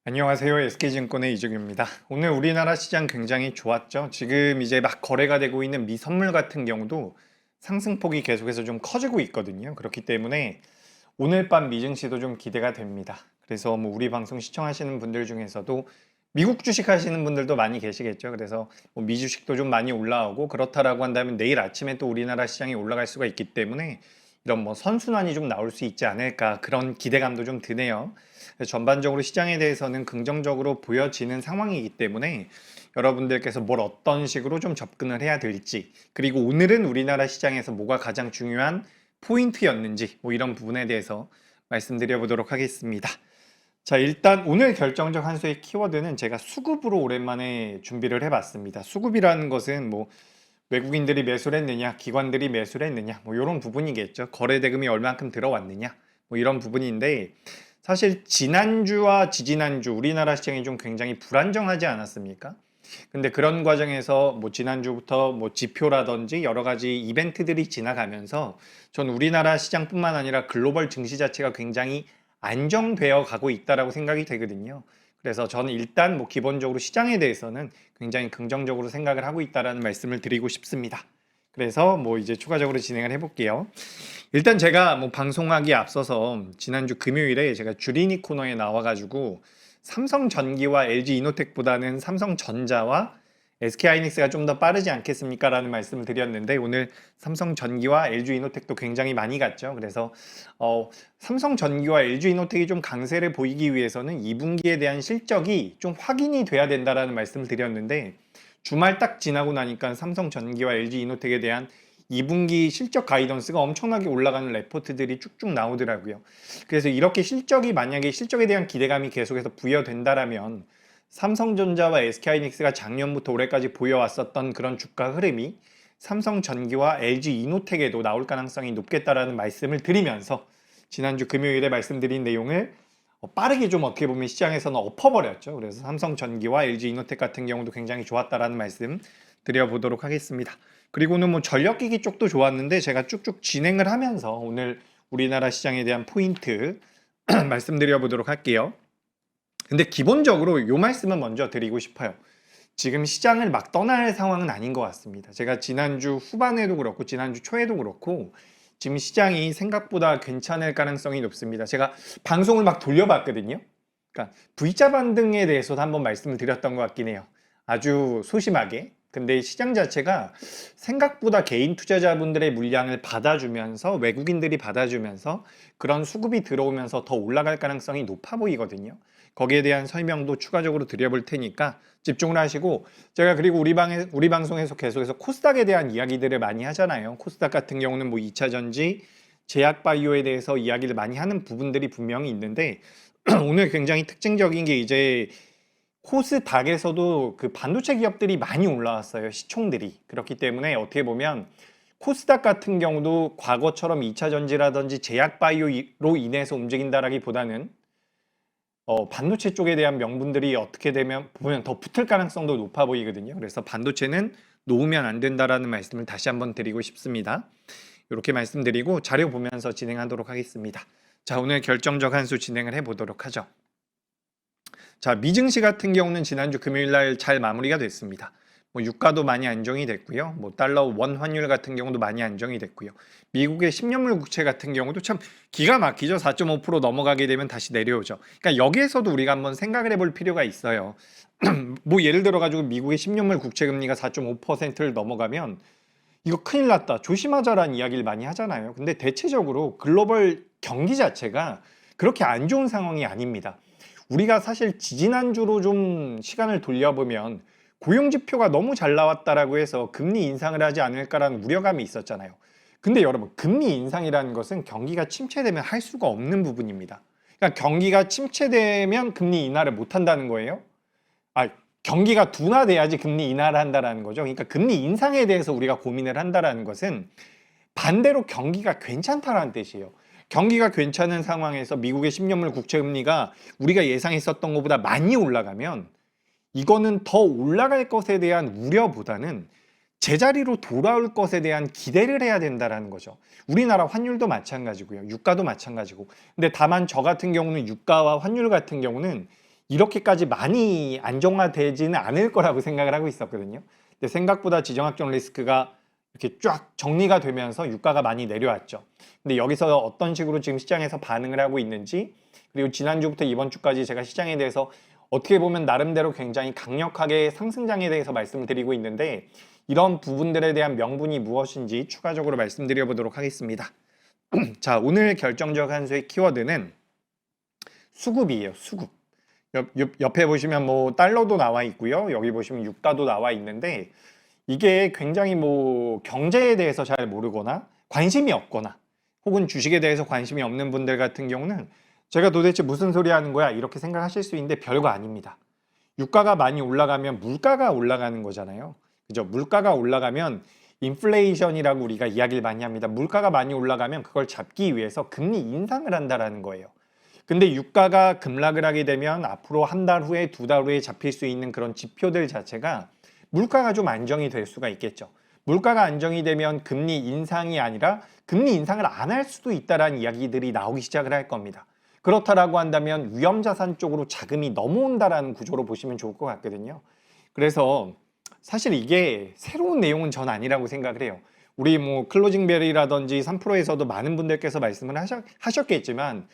안녕하세요. SK증권의 이종규입니다. 오늘 우리나라 시장 굉장히 좋았죠. 지금 이제 막 거래가 되고 있는 미 선물 같은 경우도 상승폭이 계속해서 좀 커지고 있거든요. 그렇기 때문에 오늘 밤 미증시도 좀 기대가 됩니다. 그래서 뭐 우리 방송 시청하시는 분들 중에서도 미국 주식 하시는 분들도 많이 계시겠죠. 그래서 뭐 미 주식도 좀 많이 올라오고 그렇다라고 한다면 내일 아침에 또 우리나라 시장이 올라갈 수가 있기 때문에 이런 뭐 선순환이 좀 나올 수 있지 않을까 그런 기대감도 좀 드네요. 전반적으로 시장에 대해서는 긍정적으로 보여지는 상황이기 때문에 여러분들께서 뭘 어떤 식으로 좀 접근을 해야 될지, 그리고 오늘은 우리나라 시장에서 뭐가 가장 중요한 포인트였는지 뭐 이런 부분에 대해서 말씀드려 보도록 하겠습니다. 자, 일단 오늘 결정적 한 수의 키워드는 제가 수급으로 오랜만에 준비를 해봤습니다. 수급이라는 것은 뭐 외국인들이 매수를 했느냐, 기관들이 매수를 했느냐, 뭐 이런 부분이겠죠. 거래 대금이 얼만큼 들어왔느냐, 뭐 이런 부분인데, 사실 지난주와 지지난주 우리나라 시장이 좀 굉장히 불안정하지 않았습니까? 근데 그런 과정에서 뭐 지난주부터 뭐 지표라든지 여러 가지 이벤트들이 지나가면서 전 우리나라 시장뿐만 아니라 글로벌 증시 자체가 굉장히 안정되어 가고 있다라고 생각이 되거든요. 그래서 저는 일단 뭐 기본적으로 시장에 대해서는 굉장히 긍정적으로 생각을 하고 있다라는 말씀을 드리고 싶습니다. 그래서 뭐 이제 추가적으로 진행을 해볼게요. 일단 제가 뭐 방송하기 앞서서 지난주 금요일에 제가 주리니 코너에 나와가지고 삼성전기와 LG이노텍보다는 삼성전자와 SK하이닉스가 좀 더 빠르지 않겠습니까? 라는 말씀을 드렸는데 오늘 삼성전기와 LG이노텍도 굉장히 많이 갔죠. 그래서 삼성전기와 LG이노텍이 좀 강세를 보이기 위해서는 2분기에 대한 실적이 좀 확인이 돼야 된다라는 말씀을 드렸는데 주말 딱 지나고 나니까 삼성전기와 LG이노텍에 대한 2분기 실적 가이던스가 엄청나게 올라가는 레포트들이 쭉쭉 나오더라고요. 그래서 이렇게 실적이 만약에 실적에 대한 기대감이 계속해서 부여된다라면 삼성전자와 SK하이닉스가 작년부터 올해까지 보여왔었던 그런 주가 흐름이 삼성전기와 LG이노텍에도 나올 가능성이 높겠다라는 말씀을 드리면서 지난주 금요일에 말씀드린 내용을 빠르게 좀 어떻게 보면 시장에서는 엎어버렸죠. 그래서 삼성전기와 LG이노텍 같은 경우도 굉장히 좋았다라는 말씀 드려보도록 하겠습니다. 그리고는 뭐 전력기기 쪽도 좋았는데 제가 쭉쭉 진행을 하면서 오늘 우리나라 시장에 대한 포인트 말씀드려 보도록 할게요. 근데 기본적으로 이 말씀은 먼저 드리고 싶어요. 지금 시장을 막 떠날 상황은 아닌 것 같습니다. 제가 지난주 후반에도 그렇고 지난주 초에도 그렇고 지금 시장이 생각보다 괜찮을 가능성이 높습니다. 제가 방송을 막 돌려봤거든요. 그러니까 V자 반등에 대해서도 한번 말씀을 드렸던 것 같긴 해요. 아주 소심하게. 근데 시장 자체가 생각보다 개인 투자자분들의 물량을 받아주면서 외국인들이 받아주면서 그런 수급이 들어오면서 더 올라갈 가능성이 높아 보이거든요. 거기에 대한 설명도 추가적으로 드려볼 테니까 집중을 하시고, 제가 그리고 우리 방송에서 계속해서 코스닥에 대한 이야기들을 많이 하잖아요. 코스닥 같은 경우는 뭐 2차 전지, 제약바이오에 대해서 이야기를 많이 하는 부분들이 분명히 있는데 오늘 굉장히 특징적인 게 이제 코스닥에서도 그 반도체 기업들이 많이 올라왔어요. 시총들이. 그렇기 때문에 어떻게 보면 코스닥 같은 경우도 과거처럼 2차 전지라든지 제약바이오로 인해서 움직인다라기보다는 반도체 쪽에 대한 명분들이 어떻게 되면 보면 더 붙을 가능성도 높아 보이거든요. 그래서 반도체는 놓으면 안 된다라는 말씀을 다시 한번 드리고 싶습니다. 이렇게 말씀드리고 자료 보면서 진행하도록 하겠습니다. 자, 오늘 결정적 한 수 진행을 해보도록 하죠. 자, 미증시 같은 경우는 지난주 금요일 날 잘 마무리가 됐습니다. 뭐 유가도 많이 안정이 됐고요. 뭐 달러 원 환율 같은 경우도 많이 안정이 됐고요. 미국의 10년물 국채 같은 경우도 참 기가 막히죠. 4.5% 넘어가게 되면 다시 내려오죠. 그러니까 여기에서도 우리가 한번 생각을 해볼 필요가 있어요. 뭐 예를 들어 가지고 미국의 10년물 국채 금리가 4.5%를 넘어가면 이거 큰일 났다, 조심하자라는 이야기를 많이 하잖아요. 근데 대체적으로 글로벌 경기 자체가 그렇게 안 좋은 상황이 아닙니다. 우리가 사실 지지난주로 좀 시간을 돌려보면 고용지표가 너무 잘 나왔다라고 해서 금리 인상을 하지 않을까라는 우려감이 있었잖아요. 근데 여러분, 금리 인상이라는 것은 경기가 침체되면 할 수가 없는 부분입니다. 그러니까 경기가 침체되면 금리 인하를 못 한다는 거예요. 경기가 둔화돼야지 금리 인하를 한다라는 거죠. 그러니까 금리 인상에 대해서 우리가 고민을 한다라는 것은 반대로 경기가 괜찮다라는 뜻이에요. 경기가 괜찮은 상황에서 미국의 10년물 국채 금리가 우리가 예상했었던 것보다 많이 올라가면 이거는 더 올라갈 것에 대한 우려보다는 제자리로 돌아올 것에 대한 기대를 해야 된다라는 거죠. 우리나라 환율도 마찬가지고요. 유가도 마찬가지고. 근데 다만 저 같은 경우는 유가와 환율 같은 경우는 이렇게까지 많이 안정화되지는 않을 거라고 생각을 하고 있었거든요. 근데 생각보다 지정학적 리스크가 이렇게 쫙 정리가 되면서 유가가 많이 내려왔죠. 근데 여기서 어떤 식으로 지금 시장에서 반응을 하고 있는지, 그리고 지난주부터 이번 주까지 제가 시장에 대해서 어떻게 보면 나름대로 굉장히 강력하게 상승장에 대해서 말씀을 드리고 있는데, 이런 부분들에 대한 명분이 무엇인지 추가적으로 말씀드려 보도록 하겠습니다. 자, 오늘 결정적 한 수의 키워드는 수급이에요. 수급. 옆에 보시면 뭐 달러도 나와 있고요. 여기 보시면 유가도 나와 있는데, 이게 굉장히 뭐 경제에 대해서 잘 모르거나 관심이 없거나 혹은 주식에 대해서 관심이 없는 분들 같은 경우는 제가 도대체 무슨 소리 하는 거야 이렇게 생각하실 수 있는데, 별거 아닙니다. 유가가 많이 올라가면 물가가 올라가는 거잖아요. 그죠? 물가가 올라가면 인플레이션이라고 우리가 이야기를 많이 합니다. 물가가 많이 올라가면 그걸 잡기 위해서 금리 인상을 한다라는 거예요. 근데 유가가 급락을 하게 되면 앞으로 한 달 후에 두 달 후에 잡힐 수 있는 그런 지표들 자체가 물가가 좀 안정이 될 수가 있겠죠. 물가가 안정이 되면 금리 인상이 아니라 금리 인상을 안 할 수도 있다라는 이야기들이 나오기 시작을 할 겁니다. 그렇다라고 한다면 위험자산 쪽으로 자금이 넘어온다라는 구조로 보시면 좋을 것 같거든요. 그래서 사실 이게 새로운 내용은 전 아니라고 생각을 해요. 우리 뭐 클로징벨이라든지 3프로에서도 많은 분들께서 말씀을 하셨겠지만,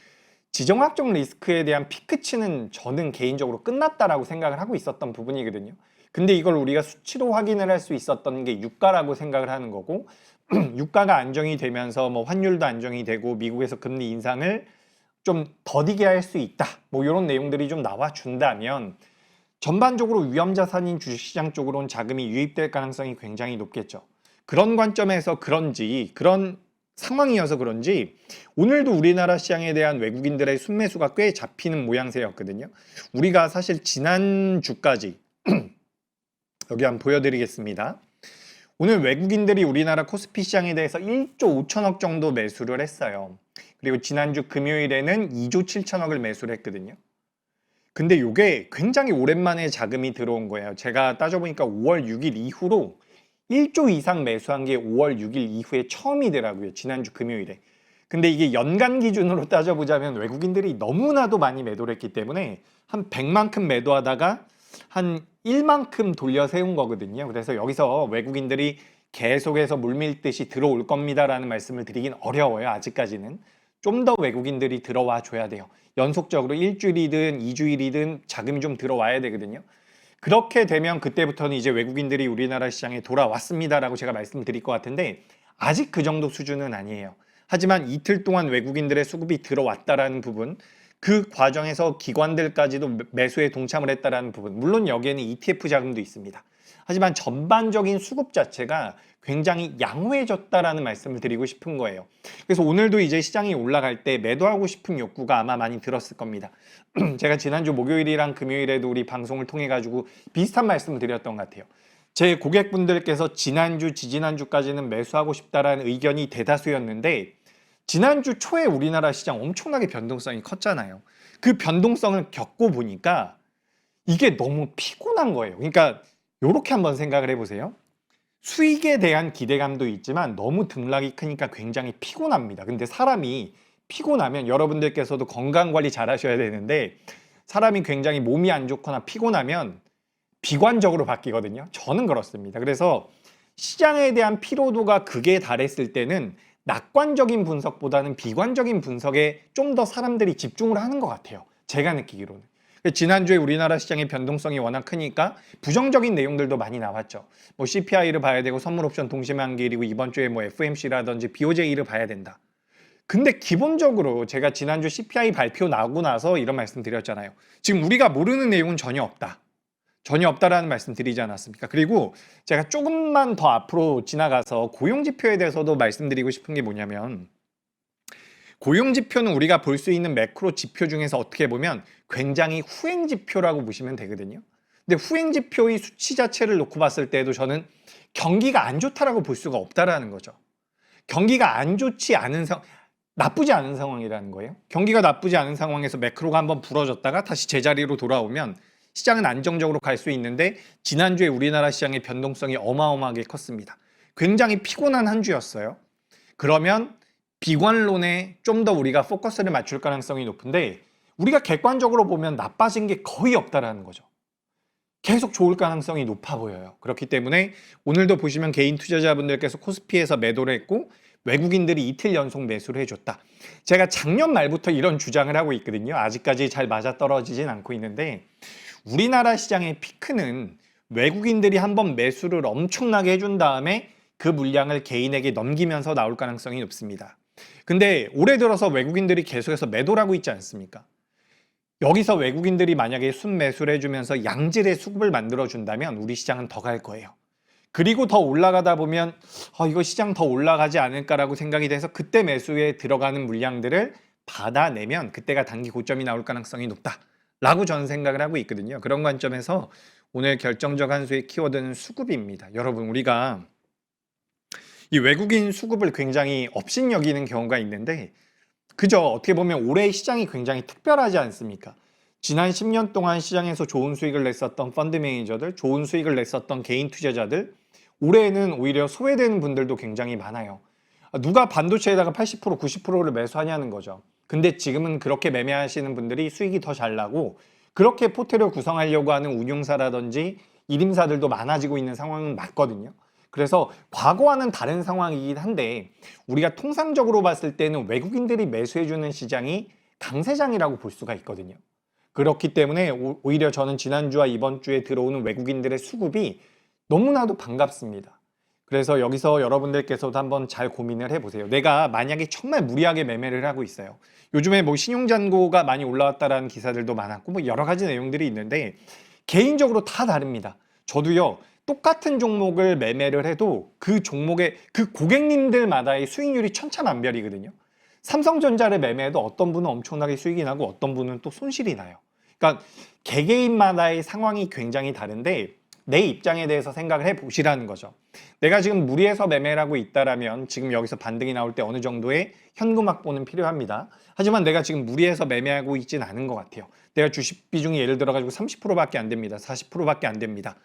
지정학적 리스크에 대한 피크치는 저는 개인적으로 끝났다라고 생각을 하고 있었던 부분이거든요. 근데 이걸 우리가 수치로 확인을 할 수 있었던 게 유가라고 생각을 하는 거고, 유가가 안정이 되면서 뭐 환율도 안정이 되고 미국에서 금리 인상을 좀 더디게 할 수 있다, 뭐 이런 내용들이 좀 나와준다면 전반적으로 위험자산인 주식시장 쪽으로는 자금이 유입될 가능성이 굉장히 높겠죠. 그런 관점에서 그런지, 그런 상황이어서 그런지 오늘도 우리나라 시장에 대한 외국인들의 순매수가 꽤 잡히는 모양새였거든요. 우리가 사실 지난주까지 여기 한번 보여드리겠습니다. 오늘 외국인들이 우리나라 코스피 시장에 대해서 1조 5천억 정도 매수를 했어요. 그리고 지난주 금요일에는 2조 7천억을 매수를 했거든요. 근데 이게 굉장히 오랜만에 자금이 들어온 거예요. 제가 따져보니까 5월 6일 이후로 1조 이상 매수한 게 5월 6일 이후에 처음이더라고요. 지난주 금요일에. 근데 이게 연간 기준으로 따져보자면 외국인들이 너무나도 많이 매도를 했기 때문에 한 100만큼 매도하다가 한 1만큼 돌려 세운 거거든요. 그래서 여기서 외국인들이 계속해서 물밀듯이 들어올 겁니다라는 말씀을 드리긴 어려워요. 아직까지는. 좀 더 외국인들이 들어와 줘야 돼요. 연속적으로 일주일이든 2주일이든 자금이 좀 들어와야 되거든요. 그렇게 되면 그때부터는 이제 외국인들이 우리나라 시장에 돌아왔습니다라고 제가 말씀드릴 것 같은데, 아직 그 정도 수준은 아니에요. 하지만 이틀 동안 외국인들의 수급이 들어왔다라는 부분, 그 과정에서 기관들까지도 매수에 동참을 했다라는 부분, 물론 여기에는 ETF 자금도 있습니다. 하지만 전반적인 수급 자체가 굉장히 양호해졌다라는 말씀을 드리고 싶은 거예요. 그래서 오늘도 이제 시장이 올라갈 때 매도하고 싶은 욕구가 아마 많이 들었을 겁니다. 제가 지난주 목요일이랑 금요일에도 우리 방송을 통해 가지고 비슷한 말씀을 드렸던 것 같아요. 제 고객분들께서 지난주, 지지난주까지는 매수하고 싶다라는 의견이 대다수였는데, 지난주 초에 우리나라 시장 엄청나게 변동성이 컸잖아요. 그 변동성을 겪고 보니까 이게 너무 피곤한 거예요. 그러니까 이렇게 한번 생각을 해보세요. 수익에 대한 기대감도 있지만 너무 등락이 크니까 굉장히 피곤합니다. 근데 사람이 피곤하면, 여러분들께서도 건강관리 잘 하셔야 되는데, 사람이 굉장히 몸이 안 좋거나 피곤하면 비관적으로 바뀌거든요. 저는 그렇습니다. 그래서 시장에 대한 피로도가 극에 달했을 때는 낙관적인 분석보다는 비관적인 분석에 좀 더 사람들이 집중을 하는 것 같아요. 제가 느끼기로는. 지난주에 우리나라 시장의 변동성이 워낙 크니까 부정적인 내용들도 많이 나왔죠. 뭐 CPI를 봐야 되고 선물옵션 동시만기, 그리고 이번 주에 뭐 FMC라든지 BOJ를 봐야 된다. 근데 기본적으로 제가 지난주 CPI 발표 나오고 나서 이런 말씀 드렸잖아요. 지금 우리가 모르는 내용은 전혀 없다. 전혀 없다라는 말씀 드리지 않았습니까? 그리고 제가 조금만 더 앞으로 지나가서 고용지표에 대해서도 말씀드리고 싶은 게 뭐냐면, 고용지표는 우리가 볼 수 있는 매크로 지표 중에서 어떻게 보면 굉장히 후행지표라고 보시면 되거든요. 근데 후행지표의 수치 자체를 놓고 봤을 때도 저는 경기가 안 좋다라고 볼 수가 없다라는 거죠. 경기가 안 좋지 않은 나쁘지 않은 상황이라는 거예요. 경기가 나쁘지 않은 상황에서 매크로가 한번 부러졌다가 다시 제자리로 돌아오면 시장은 안정적으로 갈 수 있는데, 지난주에 우리나라 시장의 변동성이 어마어마하게 컸습니다. 굉장히 피곤한 한 주였어요. 그러면 비관론에 좀 더 우리가 포커스를 맞출 가능성이 높은데, 우리가 객관적으로 보면 나빠진 게 거의 없다라는 거죠. 계속 좋을 가능성이 높아 보여요. 그렇기 때문에 오늘도 보시면 개인 투자자분들께서 코스피에서 매도를 했고 외국인들이 이틀 연속 매수를 해줬다. 제가 작년 말부터 이런 주장을 하고 있거든요. 아직까지 잘 맞아떨어지진 않고 있는데 우리나라 시장의 피크는 외국인들이 한번 매수를 엄청나게 해준 다음에 그 물량을 개인에게 넘기면서 나올 가능성이 높습니다. 근데 올해 들어서 외국인들이 계속해서 매도를 하고 있지 않습니까? 여기서 외국인들이 만약에 순매수를 해주면서 양질의 수급을 만들어준다면 우리 시장은 더 갈 거예요. 그리고 더 올라가다 보면 이거 시장 더 올라가지 않을까라고 생각이 돼서 그때 매수에 들어가는 물량들을 받아내면 그때가 단기 고점이 나올 가능성이 높다라고 저는 생각을 하고 있거든요. 그런 관점에서 오늘 결정적 한 수의 키워드는 수급입니다. 여러분 우리가 이 외국인 수급을 굉장히 업신여기는 경우가 있는데 그죠? 어떻게 보면 올해 시장이 굉장히 특별하지 않습니까? 지난 10년 동안 시장에서 좋은 수익을 냈었던 펀드 매니저들, 좋은 수익을 냈었던 개인 투자자들, 올해는 오히려 소외되는 분들도 굉장히 많아요. 누가 반도체에다가 80%, 90%를 매수하냐는 거죠. 근데 지금은 그렇게 매매하시는 분들이 수익이 더 잘 나고 그렇게 포트를 구성하려고 하는 운용사라든지 일임사들도 많아지고 있는 상황은 맞거든요. 그래서 과거와는 다른 상황이긴 한데 우리가 통상적으로 봤을 때는 외국인들이 매수해주는 시장이 강세장이라고 볼 수가 있거든요. 그렇기 때문에 오히려 저는 지난주와 이번 주에 들어오는 외국인들의 수급이 너무나도 반갑습니다. 그래서 여기서 여러분들께서도 한번 잘 고민을 해보세요. 내가 만약에 정말 무리하게 매매를 하고 있어요. 요즘에 뭐 신용잔고가 많이 올라왔다라는 기사들도 많았고 뭐 여러 가지 내용들이 있는데 개인적으로 다 다릅니다. 저도요. 똑같은 종목을 매매를 해도 그 종목의 그 고객님들마다의 수익률이 천차만별이거든요. 삼성전자를 매매해도 어떤 분은 엄청나게 수익이 나고 어떤 분은 또 손실이 나요. 그러니까 개개인마다의 상황이 굉장히 다른데 내 입장에 대해서 생각을 해보시라는 거죠. 내가 지금 무리해서 매매를 하고 있다라면 지금 여기서 반등이 나올 때 어느 정도의 현금 확보는 필요합니다. 하지만 내가 지금 무리해서 매매하고 있지는 않은 것 같아요. 내가 주식 비중이 예를 들어가지고 30%밖에 안 됩니다. 40%밖에 안 됩니다.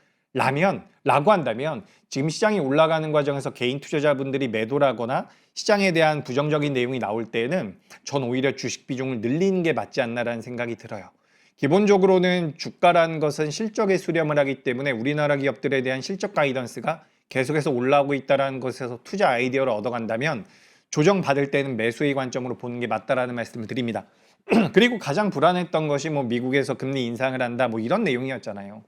라고 한다면 지금 시장이 올라가는 과정에서 개인 투자자분들이 매도를 하거나 시장에 대한 부정적인 내용이 나올 때에는 전 오히려 주식 비중을 늘리는 게 맞지 않나라는 생각이 들어요. 기본적으로는 주가라는 것은 실적에 수렴을 하기 때문에 우리나라 기업들에 대한 실적 가이던스가 계속해서 올라오고 있다는 것에서 투자 아이디어를 얻어간다면 조정받을 때는 매수의 관점으로 보는 게 맞다라는 말씀을 드립니다. 그리고 가장 불안했던 것이 뭐 미국에서 금리 인상을 한다 뭐 이런 내용이었잖아요.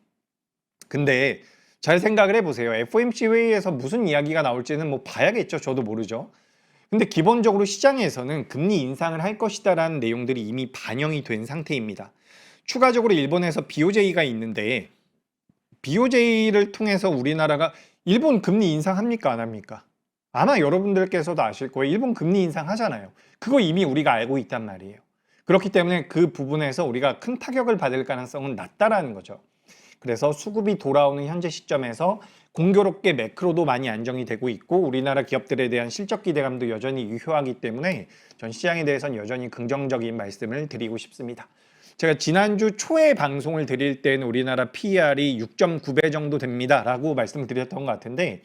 근데 잘 생각을 해보세요. FOMC 회의에서 무슨 이야기가 나올지는 뭐 봐야겠죠. 저도 모르죠. 근데 기본적으로 시장에서는 금리 인상을 할 것이다라는 내용들이 이미 반영이 된 상태입니다. 추가적으로 일본에서 BOJ가 있는데 BOJ를 통해서 우리나라가 일본 금리 인상합니까? 안 합니까? 아마 여러분들께서도 아실 거예요. 일본 금리 인상하잖아요. 그거 이미 우리가 알고 있단 말이에요. 그렇기 때문에 그 부분에서 우리가 큰 타격을 받을 가능성은 낮다라는 거죠. 그래서 수급이 돌아오는 현재 시점에서 공교롭게 매크로도 많이 안정이 되고 있고 우리나라 기업들에 대한 실적 기대감도 여전히 유효하기 때문에 전 시장에 대해서는 여전히 긍정적인 말씀을 드리고 싶습니다. 제가 지난주 초에 방송을 드릴 때는 우리나라 PER이 6.9배 정도 됩니다 라고 말씀을 드렸던 것 같은데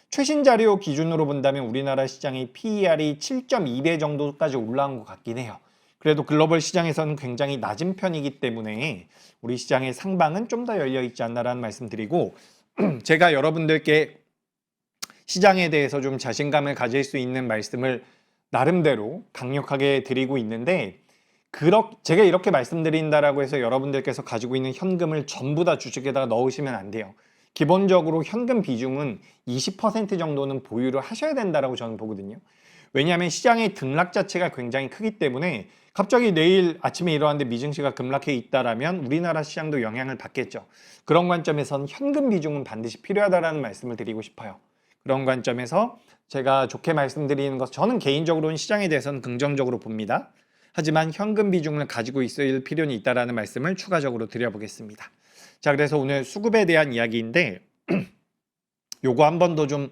최신 자료 기준으로 본다면 우리나라 시장의 PER이 7.2배 정도까지 올라온 것 같긴 해요. 그래도 글로벌 시장에서는 굉장히 낮은 편이기 때문에 우리 시장의 상방은 좀 더 열려있지 않나라는 말씀 드리고 제가 여러분들께 시장에 대해서 좀 자신감을 가질 수 있는 말씀을 나름대로 강력하게 드리고 있는데 제가 이렇게 말씀드린다라고 해서 여러분들께서 가지고 있는 현금을 전부 다 주식에다가 넣으시면 안 돼요. 기본적으로 현금 비중은 20% 정도는 보유를 하셔야 된다라고 저는 보거든요. 왜냐하면 시장의 등락 자체가 굉장히 크기 때문에 갑자기 내일 아침에 일어났는데 미증시가 급락해 있다라면 우리나라 시장도 영향을 받겠죠. 그런 관점에서는 현금 비중은 반드시 필요하다라는 말씀을 드리고 싶어요. 그런 관점에서 제가 좋게 말씀드리는 것, 저는 개인적으로는 시장에 대해서는 긍정적으로 봅니다. 하지만 현금 비중을 가지고 있을 필요는 있다라는 말씀을 추가적으로 드려보겠습니다. 자, 그래서 오늘 수급에 대한 이야기인데 요거 한 번 더 좀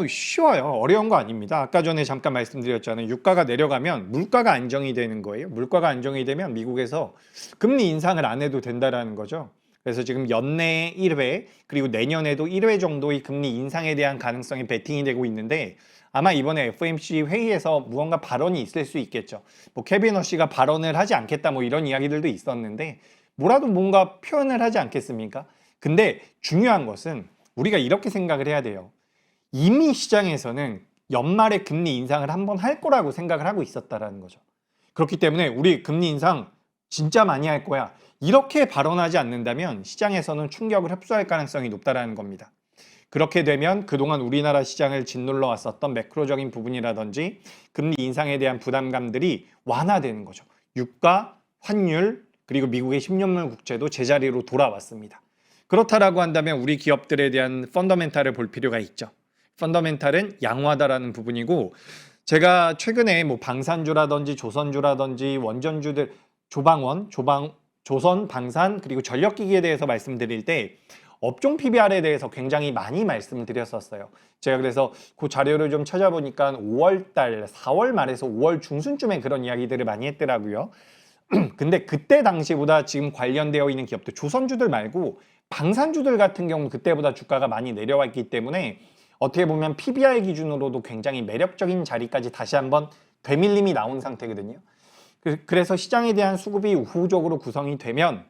쉬워요. 어려운 거 아닙니다. 아까 전에 잠깐 말씀드렸잖아요. 유가가 내려가면 물가가 안정이 되는 거예요. 물가가 안정이 되면 미국에서 금리 인상을 안 해도 된다라는 거죠. 그래서 지금 연내에 1회 그리고 내년에도 1회 정도의 금리 인상에 대한 가능성이 베팅이 되고 있는데 아마 이번에 FOMC 회의에서 무언가 발언이 있을 수 있겠죠. 뭐 케빈 허씨가 발언을 하지 않겠다 뭐 이런 이야기들도 있었는데 뭐라도 뭔가 표현을 하지 않겠습니까? 근데 중요한 것은 우리가 이렇게 생각을 해야 돼요. 이미 시장에서는 연말에 금리 인상을 한번 할 거라고 생각을 하고 있었다라는 거죠. 그렇기 때문에 우리 금리 인상 진짜 많이 할 거야. 이렇게 발언하지 않는다면 시장에서는 충격을 흡수할 가능성이 높다라는 겁니다. 그렇게 되면 그동안 우리나라 시장을 짓눌러 왔었던 매크로적인 부분이라든지 금리 인상에 대한 부담감들이 완화되는 거죠. 유가, 환율, 그리고 미국의 10년물 국채도 제자리로 돌아왔습니다. 그렇다라고 한다면 우리 기업들에 대한 펀더멘탈을 볼 필요가 있죠. 펀더멘탈은 양호하다라는 부분이고 제가 최근에 뭐 방산주라든지 조선주라든지 원전주들 조선, 방산 그리고 전력기기에 대해서 말씀드릴 때 업종 PBR에 대해서 굉장히 많이 말씀을 드렸었어요. 제가 그래서 그 자료를 좀 찾아보니까 5월 달, 4월 말에서 5월 중순쯤에 그런 이야기들을 많이 했더라고요. 근데 그때 당시보다 지금 관련되어 있는 기업들, 조선주들 말고 방산주들 같은 경우는 그때보다 주가가 많이 내려와 있기 때문에 어떻게 보면 PBR 기준으로도 굉장히 매력적인 자리까지 다시 한번 되밀림이 나온 상태거든요. 그래서 시장에 대한 수급이 우호적으로 구성이 되면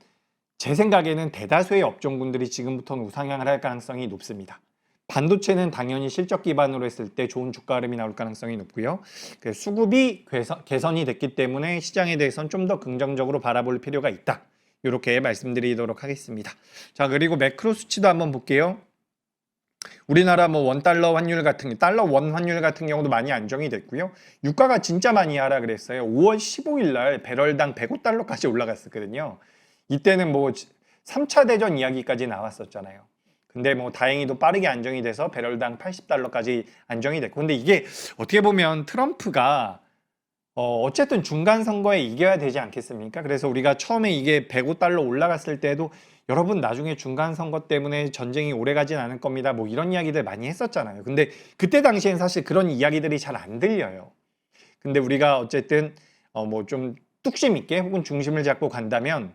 제 생각에는 대다수의 업종군들이 지금부터는 우상향을 할 가능성이 높습니다. 반도체는 당연히 실적 기반으로 했을 때 좋은 주가 흐름이 나올 가능성이 높고요. 수급이 개선이 됐기 때문에 시장에 대해서는 좀 더 긍정적으로 바라볼 필요가 있다. 이렇게 말씀드리도록 하겠습니다. 자, 그리고 매크로 수치도 한번 볼게요. 우리나라 뭐 원달러 환율 같은 달러 원 환율 같은 경우도 많이 안정이 됐고요. 유가가 진짜 많이 하락을 했어요. 5월 15일 날 배럴당 105달러까지 올라갔었거든요. 이때는 뭐 3차 대전 이야기까지 나왔었잖아요. 근데 뭐 다행히도 빠르게 안정이 돼서 배럴당 80달러까지 안정이 됐고 근데 이게 어떻게 보면 트럼프가 어쨌든 중간 선거에 이겨야 되지 않겠습니까? 그래서 우리가 처음에 이게 105달러 올라갔을 때도 여러분 나중에 중간 선거 때문에 전쟁이 오래 가진 않을 겁니다. 뭐 이런 이야기들 많이 했었잖아요. 근데 그때 당시엔 사실 그런 이야기들이 잘 안 들려요. 근데 우리가 어쨌든 뭐 좀 뚝심 있게 혹은 중심을 잡고 간다면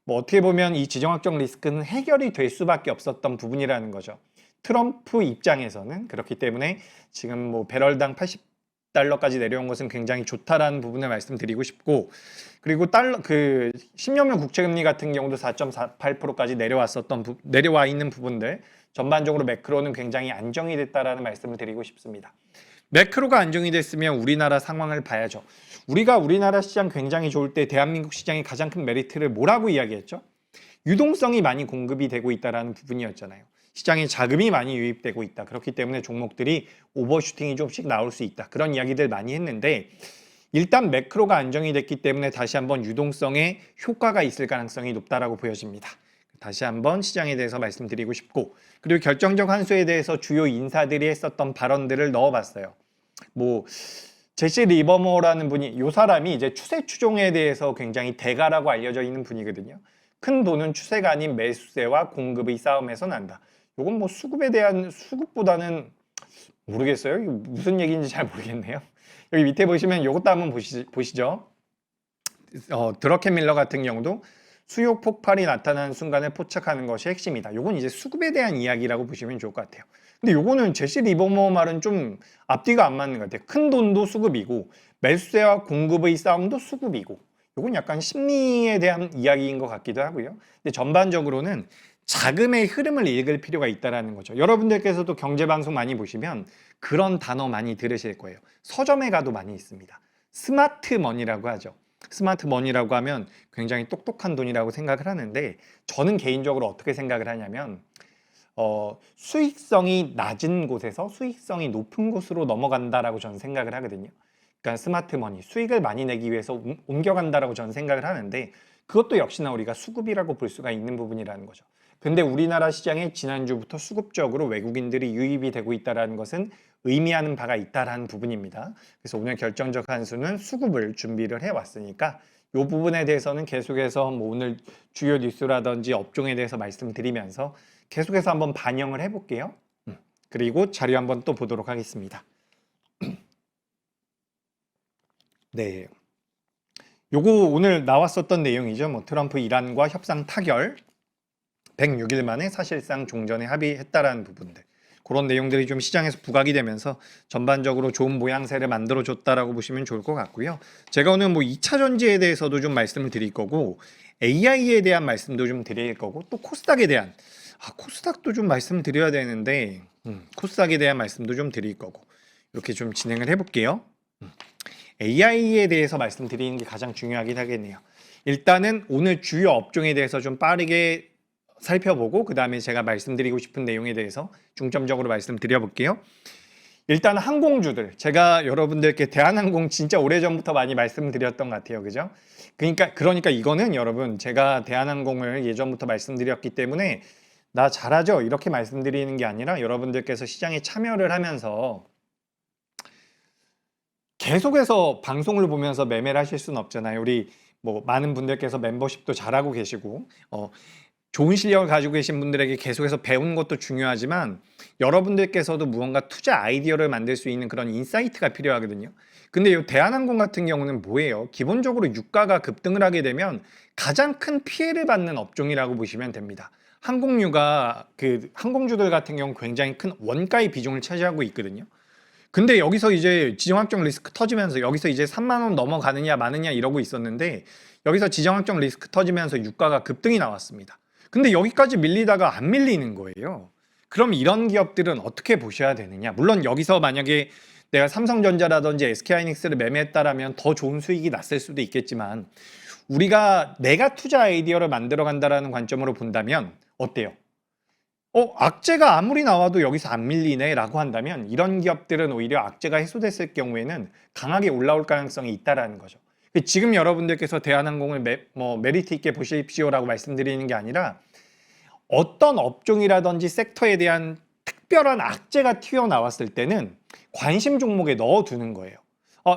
뭐 어떻게 보면 이 지정학적 리스크는 해결이 될 수밖에 없었던 부분이라는 거죠. 트럼프 입장에서는 그렇기 때문에 지금 뭐 배럴당 80달러까지 내려온 것은 굉장히 좋다라는 부분을 말씀드리고 싶고 그리고 10년물 국채금리 같은 경우도 4.48%까지 내려와 있는 부분들 전반적으로 매크로는 굉장히 안정이 됐다라는 말씀을 드리고 싶습니다. 매크로가 안정이 됐으면 우리나라 상황을 봐야죠. 우리가 우리나라 시장 굉장히 좋을 때 대한민국 시장의 가장 큰 메리트를 뭐라고 이야기했죠? 유동성이 많이 공급이 되고 있다는 부분이었잖아요. 시장에 자금이 많이 유입되고 있다. 그렇기 때문에 종목들이 오버슈팅이 좀씩 나올 수 있다. 그런 이야기들 많이 했는데 일단 매크로가 안정이 됐기 때문에 다시 한번 유동성에 효과가 있을 가능성이 높다라고 보여집니다. 다시 한번 시장에 대해서 말씀드리고 싶고 그리고 결정적 한수에 대해서 주요 인사들이 했었던 발언들을 넣어봤어요. 뭐 제시 리버모라는 분이 이 사람이 이제 추세 추종에 대해서 굉장히 대가라고 알려져 있는 분이거든요. 큰 돈은 추세가 아닌 매수세와 공급의 싸움에서 난다. 이건 뭐 수급보다는 모르겠어요. 이거 무슨 얘기인지 잘 모르겠네요. 여기 밑에 보시면 이것도 한번 보시죠. 드러켄 밀러 같은 경우도 수요 폭발이 나타나는 순간을 포착하는 것이 핵심이다. 이건 이제 수급에 대한 이야기라고 보시면 좋을 것 같아요. 근데 요거는 제시 리버머 말은 좀 앞뒤가 안 맞는 것 같아요. 큰 돈도 수급이고 매수세와 공급의 싸움도 수급이고 요건 약간 심리에 대한 이야기인 것 같기도 하고요. 근데 전반적으로는 자금의 흐름을 읽을 필요가 있다는 거죠. 여러분들께서도 경제방송 많이 보시면 그런 단어 많이 들으실 거예요. 서점에 가도 많이 있습니다. 스마트 머니라고 하죠. 스마트 머니라고 하면 굉장히 똑똑한 돈이라고 생각을 하는데 저는 개인적으로 어떻게 생각을 하냐면 수익성이 낮은 곳에서 수익성이 높은 곳으로 넘어간다라고 저는 생각을 하거든요. 그러니까 스마트 머니, 수익을 많이 내기 위해서 옮겨간다라고 저는 생각을 하는데 그것도 역시나 우리가 수급이라고 볼 수가 있는 부분이라는 거죠. 근데 우리나라 시장에 지난주부터 수급적으로 외국인들이 유입이 되고 있다는 것은 의미하는 바가 있다라는 부분입니다. 그래서 오늘 결정적 한수는 수급을 준비를 해왔으니까 이 부분에 대해서는 계속해서 뭐 오늘 주요 뉴스라든지 업종에 대해서 말씀드리면서 계속해서 한번 반영을 해볼게요. 그리고 자료 한번 또 보도록 하겠습니다. 네, 요거 오늘 나왔었던 내용이죠. 뭐 트럼프 이란과 협상 타결. 106일 만에 사실상 종전에 합의했다라는 부분들. 그런 내용들이 좀 시장에서 부각이 되면서 전반적으로 좋은 모양새를 만들어줬다라고 보시면 좋을 것 같고요. 제가 오늘 뭐 2차 전지에 대해서도 좀 말씀을 드릴 거고 AI에 대한 말씀도 좀 드릴 거고 또 코스닥에 대한 코스닥도 좀 말씀을 드려야 되는데 코스닥에 대한 말씀도 좀 드릴 거고 이렇게 좀 진행을 해볼게요. AI에 대해서 말씀드리는 게 가장 중요하긴 하겠네요. 일단은 오늘 주요 업종에 대해서 좀 빠르게 살펴보고 그 다음에 제가 말씀드리고 싶은 내용에 대해서 중점적으로 말씀드려볼게요. 일단 항공주들, 제가 여러분들께 대한항공 진짜 오래전부터 많이 말씀드렸던 것 같아요. 그죠? 그러니까 이거는 여러분 제가 대한항공을 예전부터 말씀드렸기 때문에 나 잘하죠? 이렇게 말씀드리는 게 아니라 여러분들께서 시장에 참여를 하면서 계속해서 방송을 보면서 매매를 하실 수는 없잖아요. 우리 뭐 많은 분들께서 멤버십도 잘하고 계시고 좋은 실력을 가지고 계신 분들에게 계속해서 배우는 것도 중요하지만 여러분들께서도 무언가 투자 아이디어를 만들 수 있는 그런 인사이트가 필요하거든요. 근데 이 대한항공 같은 경우는 뭐예요? 기본적으로 유가가 급등을 하게 되면 가장 큰 피해를 받는 업종이라고 보시면 됩니다. 항공주가 항공주들 같은 경우 굉장히 큰 원가의 비중을 차지하고 있거든요. 근데 여기서 이제 지정학적 리스크 터지면서 여기서 이제 3만 원 넘어가느냐 마느냐 이러고 있었는데 여기서 지정학적 리스크 터지면서 유가가 급등이 나왔습니다. 근데 여기까지 밀리다가 안 밀리는 거예요. 그럼 이런 기업들은 어떻게 보셔야 되느냐? 물론 여기서 만약에 내가 삼성전자라든지 SK하이닉스를 매매했다라면 더 좋은 수익이 났을 수도 있겠지만 내가 투자 아이디어를 만들어 간다라는 관점으로 본다면 어때요? 악재가 아무리 나와도 여기서 안 밀리네 라고 한다면 이런 기업들은 오히려 악재가 해소됐을 경우에는 강하게 올라올 가능성이 있다라는 거죠. 지금 여러분들께서 대한항공을 메리트 있게 보십시오라고 말씀드리는 게 아니라 어떤 업종이라든지 섹터에 대한 특별한 악재가 튀어나왔을 때는 관심 종목에 넣어두는 거예요.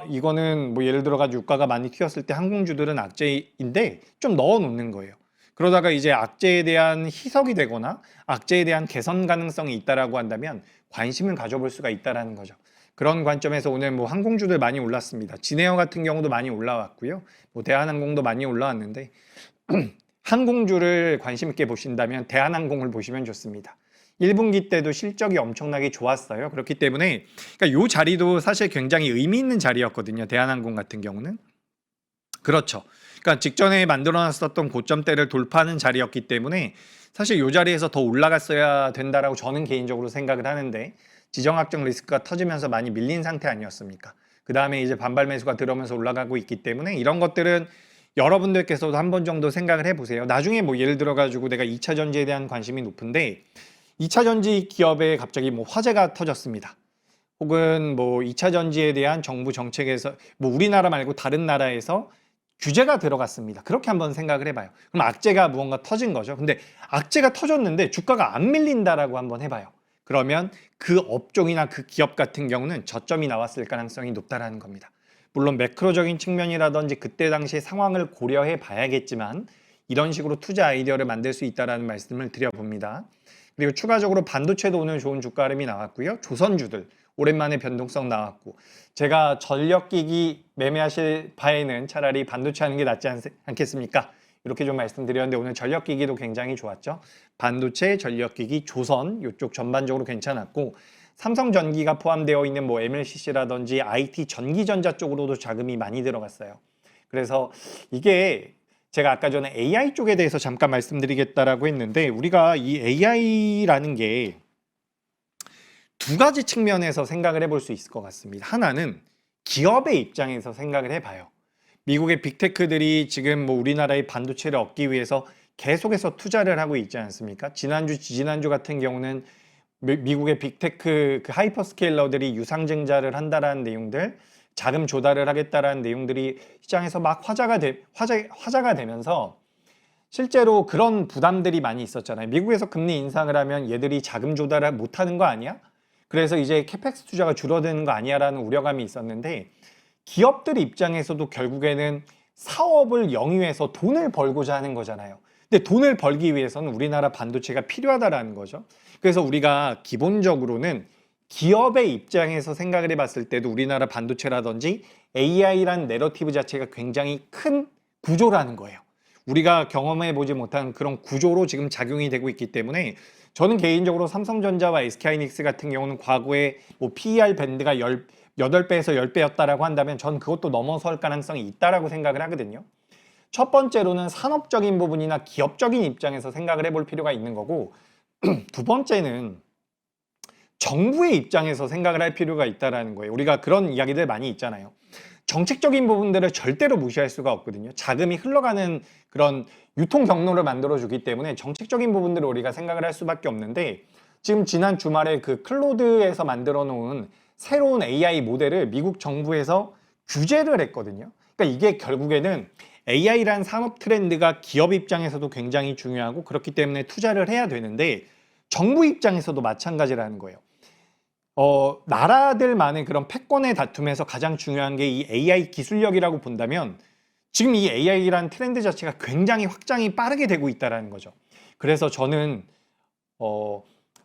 이거는 뭐 예를 들어 가지고 유가가 많이 튀었을 때 항공주들은 악재인데 좀 넣어놓는 거예요. 그러다가 이제 악재에 대한 희석이 되거나 악재에 대한 개선 가능성이 있다라고 한다면 관심을 가져볼 수가 있다라는 거죠. 그런 관점에서 오늘 뭐 항공주들 많이 올랐습니다. 진에어 같은 경우도 많이 올라왔고요. 뭐 대한항공도 많이 올라왔는데 항공주를 관심 있게 보신다면 대한항공을 보시면 좋습니다. 1분기 때도 실적이 엄청나게 좋았어요. 그렇기 때문에 그러니까 이 자리도 사실 굉장히 의미 있는 자리였거든요. 대한항공 같은 경우는. 그렇죠. 그러니까 직전에 만들어놨었던 고점대를 돌파하는 자리였기 때문에 사실 이 자리에서 더 올라갔어야 된다라고 저는 개인적으로 생각을 하는데 지정학적 리스크가 터지면서 많이 밀린 상태 아니었습니까? 그 다음에 이제 반발 매수가 들어오면서 올라가고 있기 때문에 이런 것들은 여러분들께서도 한 번 정도 생각을 해보세요. 나중에 뭐 예를 들어가지고 내가 2차 전지에 대한 관심이 높은데 2차 전지 기업에 갑자기 뭐 화재가 터졌습니다. 혹은 뭐 2차 전지에 대한 정부 정책에서 뭐 우리나라 말고 다른 나라에서 규제가 들어갔습니다. 그렇게 한번 생각을 해봐요. 그럼 악재가 무언가 터진 거죠. 근데 악재가 터졌는데 주가가 안 밀린다라고 한번 해봐요. 그러면 그 업종이나 그 기업 같은 경우는 저점이 나왔을 가능성이 높다라는 겁니다. 물론 매크로적인 측면이라든지 그때 당시의 상황을 고려해 봐야겠지만 이런 식으로 투자 아이디어를 만들 수 있다는 말씀을 드려봅니다. 그리고 추가적으로 반도체도 오늘 좋은 주가 흐름이 나왔고요. 조선주들 오랜만에 변동성 나왔고 제가 전력기기 매매하실 바에는 차라리 반도체 하는 게 낫지 않겠습니까? 이렇게 좀 말씀드렸는데 오늘 전력기기도 굉장히 좋았죠. 반도체, 전력기기, 조선 이쪽 전반적으로 괜찮았고 삼성전기가 포함되어 있는 뭐 MLCC라든지 IT 전기전자 쪽으로도 자금이 많이 들어갔어요. 그래서 이게 제가 아까 전에 AI 쪽에 대해서 잠깐 말씀드리겠다라고 했는데 우리가 이 AI라는 게 두 가지 측면에서 생각을 해볼 수 있을 것 같습니다. 하나는 기업의 입장에서 생각을 해봐요. 미국의 빅테크들이 지금 뭐 우리나라의 반도체를 얻기 위해서 계속해서 투자를 하고 있지 않습니까? 지난주, 지지난주 같은 경우는 미국의 빅테크 그 하이퍼스케일러들이 유상증자를 한다라는 내용들, 자금 조달을 하겠다라는 내용들이 시장에서 막 화제가 되면서 실제로 그런 부담들이 많이 있었잖아요. 미국에서 금리 인상을 하면 얘들이 자금 조달을 못하는 거 아니야? 그래서 이제 캐펙스 투자가 줄어드는 거 아니야라는 우려감이 있었는데 기업들 입장에서도 결국에는 사업을 영위해서 돈을 벌고자 하는 거잖아요. 근데 돈을 벌기 위해서는 우리나라 반도체가 필요하다라는 거죠. 그래서 우리가 기본적으로는 기업의 입장에서 생각을 해봤을 때도 우리나라 반도체라든지 AI라는 내러티브 자체가 굉장히 큰 구조라는 거예요. 우리가 경험해 보지 못한 그런 구조로 지금 작용이 되고 있기 때문에 저는 개인적으로 삼성전자와 SK하이닉스 같은 경우는 과거에 뭐 PER 밴드가 8배에서 10배였다라고 한다면 전 그것도 넘어설 가능성이 있다라고 생각을 하거든요. 첫 번째로는 산업적인 부분이나 기업적인 입장에서 생각을 해볼 필요가 있는 거고, 두 번째는 정부의 입장에서 생각을 할 필요가 있다는 거예요. 우리가 그런 이야기들 많이 있잖아요. 정책적인 부분들을 절대로 무시할 수가 없거든요. 자금이 흘러가는 그런 유통 경로를 만들어주기 때문에 정책적인 부분들을 우리가 생각을 할 수밖에 없는데, 지금 지난 주말에 그 클로드에서 만들어 놓은 새로운 AI 모델을 미국 정부에서 규제를 했거든요. 그러니까 이게 결국에는 AI란 산업 트렌드가 기업 입장에서도 굉장히 중요하고 그렇기 때문에 투자를 해야 되는데 정부 입장에서도 마찬가지라는 거예요. 나라들만의 그런 패권의 다툼에서 가장 중요한 게 이 AI 기술력이라고 본다면 지금 이 AI라는 트렌드 자체가 굉장히 확장이 빠르게 되고 있다는 거죠. 그래서 저는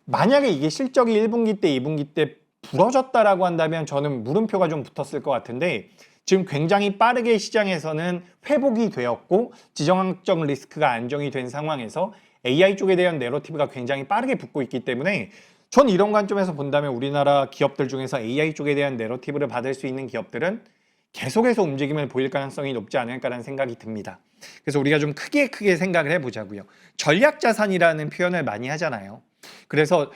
만약에 이게 실적이 1분기 때, 2분기 때 부러졌다라고 한다면 저는 물음표가 좀 붙었을 것 같은데 지금 굉장히 빠르게 시장에서는 회복이 되었고 지정학적 리스크가 안정이 된 상황에서 AI 쪽에 대한 내러티브가 굉장히 빠르게 붙고 있기 때문에 전 이런 관점에서 본다면 우리나라 기업들 중에서 AI 쪽에 대한 내러티브를 받을 수 있는 기업들은 계속해서 움직임을 보일 가능성이 높지 않을까라는 생각이 듭니다. 그래서 우리가 좀 크게 생각을 해보자고요. 전략자산이라는 표현을 많이 하잖아요. 그래서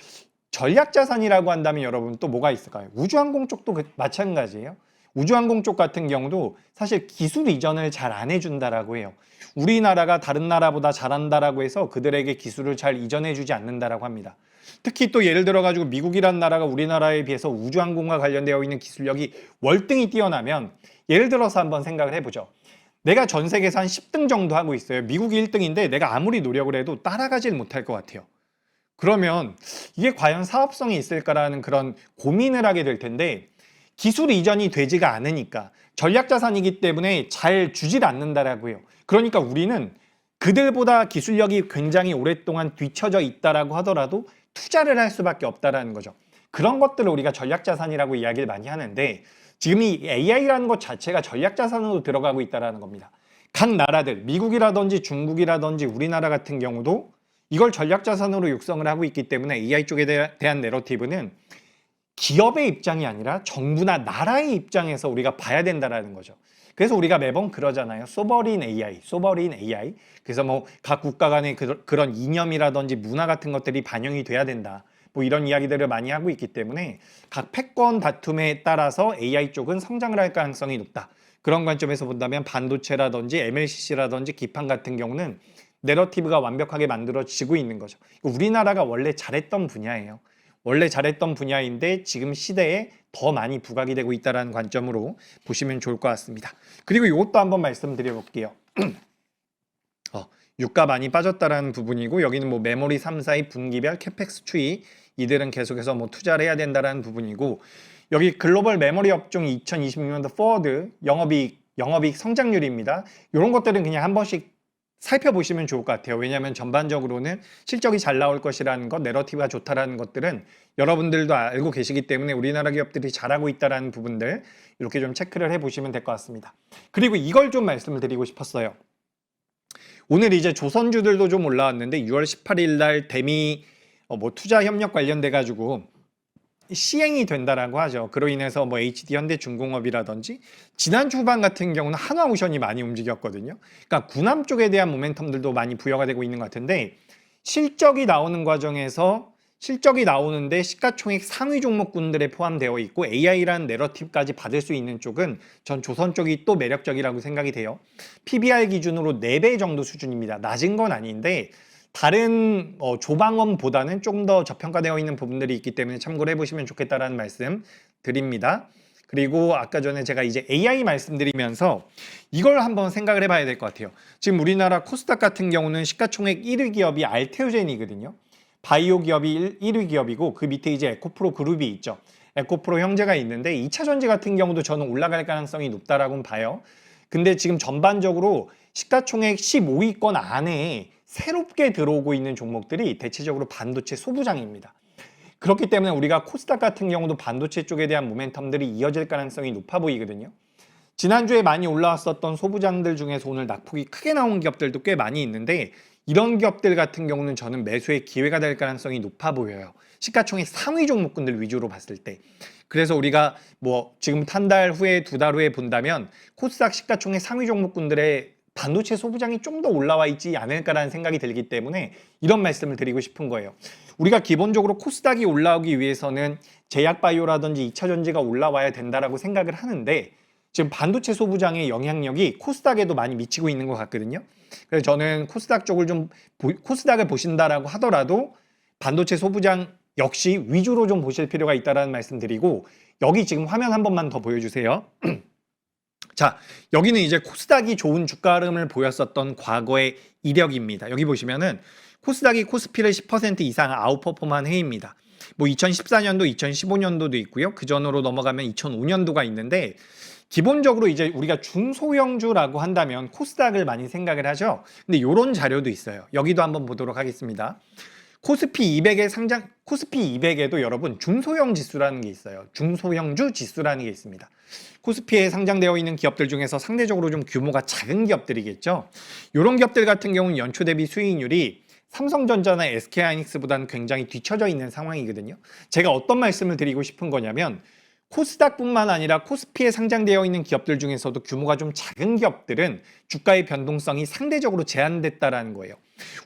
전략자산이라고 한다면 여러분 또 뭐가 있을까요? 우주항공 쪽도 마찬가지예요. 우주항공 쪽 같은 경우도 사실 기술 이전을 잘 안 해준다라고 해요. 우리나라가 다른 나라보다 잘한다라고 해서 그들에게 기술을 잘 이전해주지 않는다라고 합니다. 특히 또 예를 들어가지고 미국이란 나라가 우리나라에 비해서 우주항공과 관련되어 있는 기술력이 월등히 뛰어나면 예를 들어서 한번 생각을 해보죠. 내가 전 세계에서 한 10등 정도 하고 있어요. 미국이 1등인데 내가 아무리 노력을 해도 따라가질 못할 것 같아요. 그러면 이게 과연 사업성이 있을까라는 그런 고민을 하게 될 텐데 기술 이전이 되지가 않으니까 전략자산이기 때문에 잘 주질 않는다라고 해요. 그러니까 우리는 그들보다 기술력이 굉장히 오랫동안 뒤처져 있다라고 하더라도 투자를 할 수밖에 없다라는 거죠. 그런 것들을 우리가 전략자산이라고 이야기를 많이 하는데 지금 이 AI라는 것 자체가 전략자산으로 들어가고 있다라는 겁니다. 각 나라들, 미국이라든지 중국이라든지 우리나라 같은 경우도 이걸 전략자산으로 육성을 하고 있기 때문에 AI 쪽에 대한 내러티브는 기업의 입장이 아니라 정부나 나라의 입장에서 우리가 봐야 된다라는 거죠. 그래서 우리가 매번 그러잖아요. 소버린 AI, 소버린 AI. 그래서 뭐 각 국가 간의 그런 이념이라든지 문화 같은 것들이 반영이 돼야 된다. 뭐 이런 이야기들을 많이 하고 있기 때문에 각 패권 다툼에 따라서 AI 쪽은 성장을 할 가능성이 높다. 그런 관점에서 본다면 반도체라든지 MLCC라든지 기판 같은 경우는 내러티브가 완벽하게 만들어지고 있는 거죠. 우리나라가 원래 잘했던 분야예요. 원래 잘했던 분야인데 지금 시대에 더 많이 부각이 되고 있다는 관점으로 보시면 좋을 것 같습니다. 그리고 이것도 한번 말씀드려 볼게요. 유가 많이 빠졌다라는 부분이고 여기는 뭐 메모리 3사의 분기별 캐펙스 추이 이들은 계속해서 뭐 투자를 해야 된다라는 부분이고 여기 글로벌 메모리 업종 2026년도 포워드 영업이익 성장률입니다. 이런 것들은 그냥 한 번씩 살펴보시면 좋을 것 같아요. 왜냐하면 전반적으로는 실적이 잘 나올 것이라는 것, 내러티브가 좋다라는 것들은 여러분들도 알고 계시기 때문에 우리나라 기업들이 잘하고 있다는 부분들 이렇게 좀 체크를 해보시면 될 것 같습니다. 그리고 이걸 좀 말씀을 드리고 싶었어요. 오늘 이제 조선주들도 좀 올라왔는데 6월 18일 날 대미 투자 협력 관련돼 가지고 시행이 된다라고 하죠. 그로 인해서 뭐 HD 현대중공업이라든지 지난주 후반 같은 경우는 한화오션이 많이 움직였거든요. 그러니까 군함 쪽에 대한 모멘텀들도 많이 부여가 되고 있는 것 같은데 실적이 나오는 과정에서 실적이 나오는데 시가총액 상위 종목군들에 포함되어 있고 AI라는 내러티브까지 받을 수 있는 쪽은 전 조선 쪽이 또 매력적이라고 생각이 돼요. PBR 기준으로 4배 정도 수준입니다. 낮은 건 아닌데 다른 조방원보다는 좀 더 저평가되어 있는 부분들이 있기 때문에 참고를 해보시면 좋겠다라는 말씀 드립니다. 그리고 아까 전에 제가 이제 AI 말씀드리면서 이걸 한번 생각을 해봐야 될 것 같아요. 지금 우리나라 코스닥 같은 경우는 시가총액 1위 기업이 알테오젠이거든요. 바이오 기업이 1위 기업이고 그 밑에 이제 에코프로 그룹이 있죠. 에코프로 형제가 있는데 2차 전지 같은 경우도 저는 올라갈 가능성이 높다라고 봐요. 근데 지금 전반적으로 시가총액 15위권 안에 새롭게 들어오고 있는 종목들이 대체적으로 반도체 소부장입니다. 그렇기 때문에 우리가 코스닥 같은 경우도 반도체 쪽에 대한 모멘텀들이 이어질 가능성이 높아 보이거든요. 지난주에 많이 올라왔었던 소부장들 중에서 오늘 낙폭이 크게 나온 기업들도 꽤 많이 있는데 이런 기업들 같은 경우는 저는 매수의 기회가 될 가능성이 높아 보여요. 시가총액 상위 종목군들 위주로 봤을 때. 그래서 우리가 뭐 지금 한 달 후에 두 달 후에 본다면 코스닥 시가총액 상위 종목군들의 반도체 소부장이 좀 더 올라와 있지 않을까라는 생각이 들기 때문에 이런 말씀을 드리고 싶은 거예요. 우리가 기본적으로 코스닥이 올라오기 위해서는 제약바이오라든지 2차전지가 올라와야 된다라고 생각을 하는데 지금 반도체 소부장의 영향력이 코스닥에도 많이 미치고 있는 것 같거든요. 그래서 저는 코스닥 쪽을 코스닥을 보신다라고 하더라도 반도체 소부장 역시 위주로 좀 보실 필요가 있다는 말씀 드리고 여기 지금 화면 한 번만 더 보여주세요. 자, 여기는 이제 코스닥이 좋은 주가 흐름을 보였었던 과거의 이력입니다. 여기 보시면은 코스닥이 코스피를 10% 이상 아웃퍼폼한 해입니다. 뭐 2014년도, 2015년도도 있고요. 그 전으로 넘어가면 2005년도가 있는데 기본적으로 이제 우리가 중소형주라고 한다면 코스닥을 많이 생각을 하죠. 근데 이런 자료도 있어요. 여기도 한번 보도록 하겠습니다. 코스피 200에도 여러분 중소형 지수라는 게 있어요. 중소형주 지수라는 게 있습니다. 코스피에 상장되어 있는 기업들 중에서 상대적으로 좀 규모가 작은 기업들이겠죠. 이런 기업들 같은 경우는 연초 대비 수익률이 삼성전자나 SK하이닉스보다는 굉장히 뒤처져 있는 상황이거든요. 제가 어떤 말씀을 드리고 싶은 거냐면 코스닥뿐만 아니라 코스피에 상장되어 있는 기업들 중에서도 규모가 좀 작은 기업들은 주가의 변동성이 상대적으로 제한됐다라는 거예요.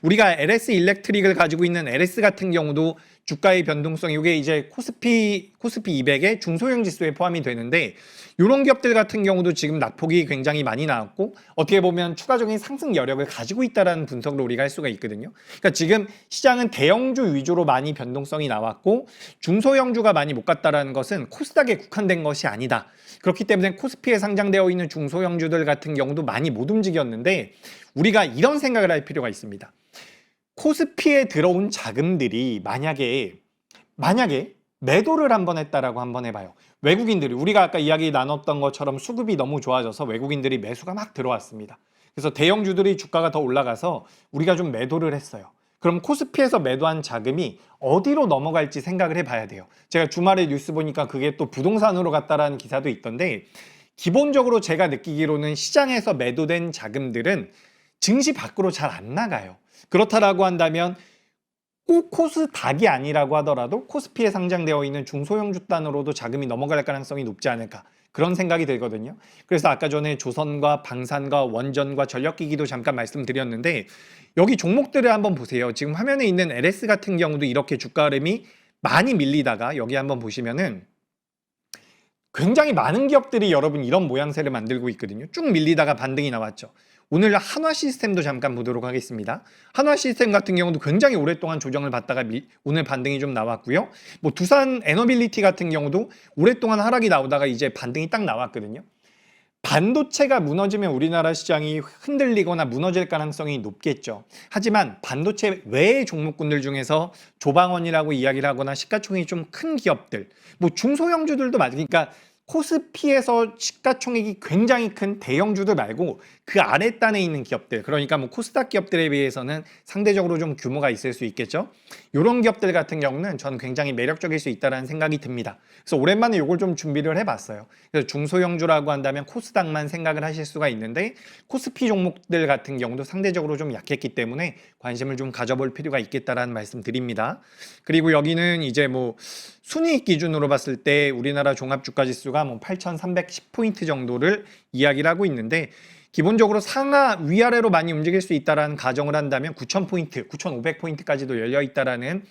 우리가 LS 일렉트릭을 가지고 있는 LS 같은 경우도 주가의 변동성이 이게 이제 코스피 200의 중소형 지수에 포함이 되는데 이런 기업들 같은 경우도 지금 낙폭이 굉장히 많이 나왔고 어떻게 보면 추가적인 상승 여력을 가지고 있다라는 분석을 우리가 할 수가 있거든요. 그러니까 지금 시장은 대형주 위주로 많이 변동성이 나왔고 중소형주가 많이 못 갔다라는 것은 코스닥에 국한된 것이 아니다. 그렇기 때문에 코스피에 상장되어 있는 중소형주들 같은 경우도 많이 못 움직였는데 우리가 이런 생각을 할 필요가 있습니다. 코스피에 들어온 자금들이 만약에 매도를 한번 했다라고 한번 해봐요. 외국인들이 우리가 아까 이야기 나눴던 것처럼 수급이 너무 좋아져서 외국인들이 매수가 막 들어왔습니다. 그래서 대형주들이 주가가 더 올라가서 우리가 좀 매도를 했어요. 그럼 코스피에서 매도한 자금이 어디로 넘어갈지 생각을 해봐야 돼요. 제가 주말에 뉴스 보니까 그게 또 부동산으로 갔다라는 기사도 있던데 기본적으로 제가 느끼기로는 시장에서 매도된 자금들은 증시 밖으로 잘 안 나가요. 그렇다라고 한다면 꼭 코스닥이 아니라고 하더라도 코스피에 상장되어 있는 중소형 주단으로도 자금이 넘어갈 가능성이 높지 않을까 그런 생각이 들거든요. 그래서 아까 전에 조선과 방산과 원전과 전력기기도 잠깐 말씀드렸는데 여기 종목들을 한번 보세요. 지금 화면에 있는 LS 같은 경우도 이렇게 주가 흐름이 많이 밀리다가 여기 한번 보시면은 굉장히 많은 기업들이 여러분 이런 모양새를 만들고 있거든요. 쭉 밀리다가 반등이 나왔죠. 오늘 한화 시스템도 잠깐 보도록 하겠습니다. 한화 시스템 같은 경우도 굉장히 오랫동안 조정을 받다가 오늘 반등이 좀 나왔고요. 뭐 두산 에너빌리티 같은 경우도 오랫동안 하락이 나오다가 이제 반등이 딱 나왔거든요. 반도체가 무너지면 우리나라 시장이 흔들리거나 무너질 가능성이 높겠죠. 하지만 반도체 외의 종목군들 중에서 조방원이라고 이야기를 하거나 시가총액이 좀 큰 기업들, 뭐 중소형주들도 그러니까 코스피에서 시가총액이 굉장히 큰 대형주들 말고 그 아랫단에 있는 기업들, 그러니까 뭐 코스닥 기업들에 비해서는 상대적으로 좀 규모가 있을 수 있겠죠. 이런 기업들 같은 경우는 저는 굉장히 매력적일 수 있다는 생각이 듭니다. 그래서 오랜만에 이걸 좀 준비를 해봤어요. 그래서 중소형주라고 한다면 코스닥만 생각을 하실 수가 있는데 코스피 종목들 같은 경우도 상대적으로 좀 약했기 때문에 관심을 좀 가져볼 필요가 있겠다라는 말씀 드립니다. 그리고 여기는 이제 뭐 순이익 기준으로 봤을 때 우리나라 종합주가지수가 뭐 8,310포인트 정도를 이야기를 하고 있는데 기본적으로 상하 위아래로 많이 움직일 수 있다라는 가정을 한다면 9,000포인트, 9,500포인트까지도 열려 있다라는